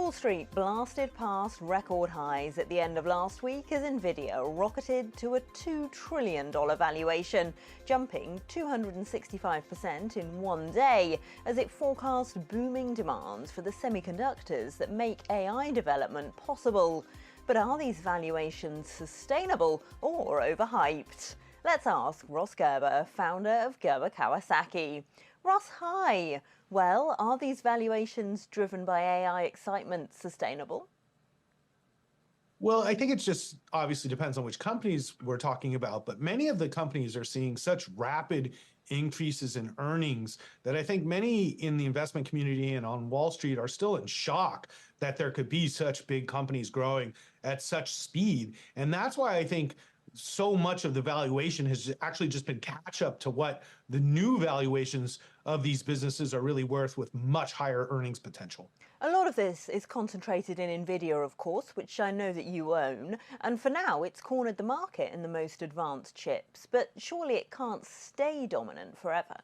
Wall Street blasted past record highs at the end of last week as Nvidia rocketed to a $2 trillion valuation, jumping 265% in one day as it forecast booming demand for the semiconductors that make AI development possible. But are these valuations sustainable or overhyped? Let's ask Ross Gerber, founder of Gerber Kawasaki. Ross, hi. Well, are these valuations driven by AI excitement sustainable? Well, I think it's just obviously depends on which companies we're talking about, but many of the companies are seeing such rapid increases in earnings that I think many in the investment community and on Wall Street are still in shock that there could be such big companies growing at such speed. And that's why I think so much of the valuation has actually just been catch up to what the new valuations of these businesses are really worth with much higher earnings potential. A lot of this is concentrated in Nvidia, of course, which I know that you own, and for now it's cornered the market in the most advanced chips, but surely it can't stay dominant forever.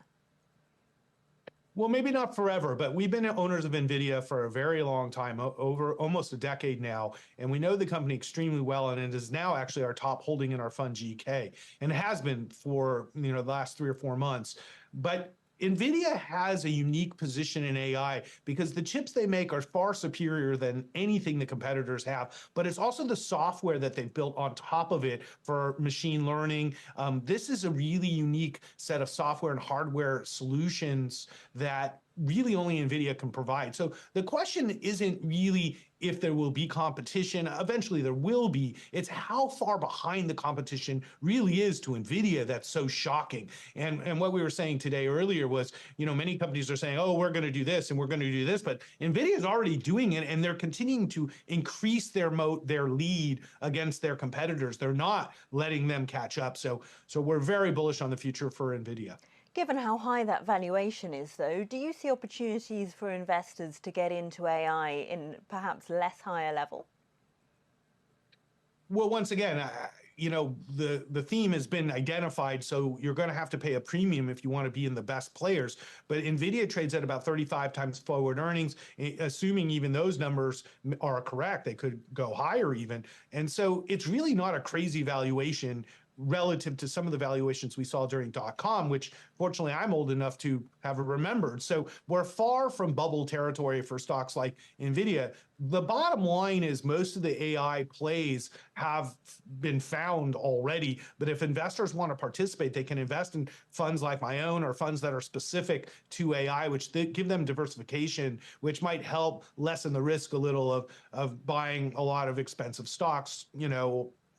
Well, maybe not forever, but we've been owners of Nvidia for a very long time, over almost a decade now, and we know the company extremely well, and it is now actually our top holding in our fund GK, and it has been for the last 3 or 4 months. But Nvidia has a unique position in AI because the chips they make are far superior than anything the competitors have, but it's also the software that they've built on top of it for machine learning. This is a really unique set of software and hardware solutions that really only Nvidia can provide. So the question isn't really if there will be competition. Eventually there will be. It's how far behind the competition really is to Nvidia that's so shocking. And what we were saying today earlier was, many companies are saying, oh, we're going to do this and we're going to do this, but Nvidia is already doing it and they're continuing to increase their moat, their lead against their competitors. They're not letting them catch up. So we're very bullish on the future for Nvidia. Given how high that valuation is, though, do you see opportunities for investors to get into AI in perhaps less higher level? Well, once again, the theme has been identified, so you're going to have to pay a premium if you want to be in the best players. But Nvidia trades at about 35 times forward earnings, assuming even those numbers are correct. They could go higher even. And so it's really not a crazy valuation relative to some of the valuations we saw during .com, which fortunately I'm old enough to have remembered. So we're far from bubble territory for stocks like Nvidia. The bottom line is most of the AI plays have been found already, but if investors want to participate, they can invest in funds like my own or funds that are specific to AI, which give them diversification, which might help lessen the risk a little of buying a lot of expensive stocks,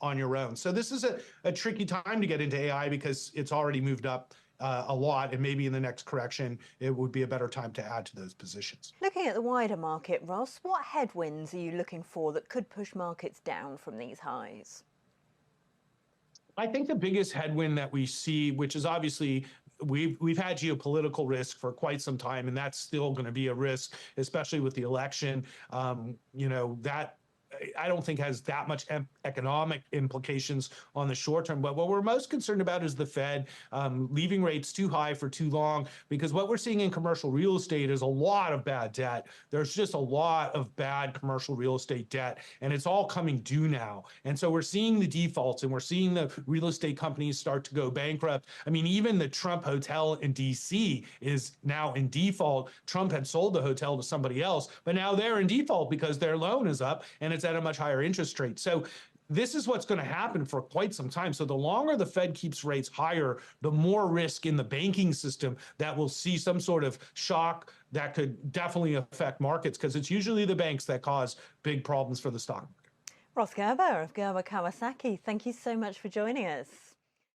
on your own. So this is a tricky time to get into AI because it's already moved up a lot, and maybe in the next correction, it would be a better time to add to those positions. Looking at the wider market, Ross, what headwinds are you looking for that could push markets down from these highs? I think the biggest headwind that we see, which is obviously we've had geopolitical risk for quite some time, and that's still going to be a risk, especially with the election. That I don't think has that much economic implications on the short term. But what we're most concerned about is the Fed leaving rates too high for too long, because what we're seeing in commercial real estate is a lot of bad debt. There's just a lot of bad commercial real estate debt, and it's all coming due now. And so we're seeing the defaults, and we're seeing the real estate companies start to go bankrupt. I mean, even the Trump Hotel in DC is now in default. Trump had sold the hotel to somebody else, but now they're in default because their loan is up and it's at a much higher interest rate. So this is what's going to happen for quite some time. So the longer the Fed keeps rates higher, the more risk in the banking system that we'll see some sort of shock that could definitely affect markets, because it's usually the banks that cause big problems for the stock market. Ross Gerber of Gerber Kawasaki, thank you so much for joining us.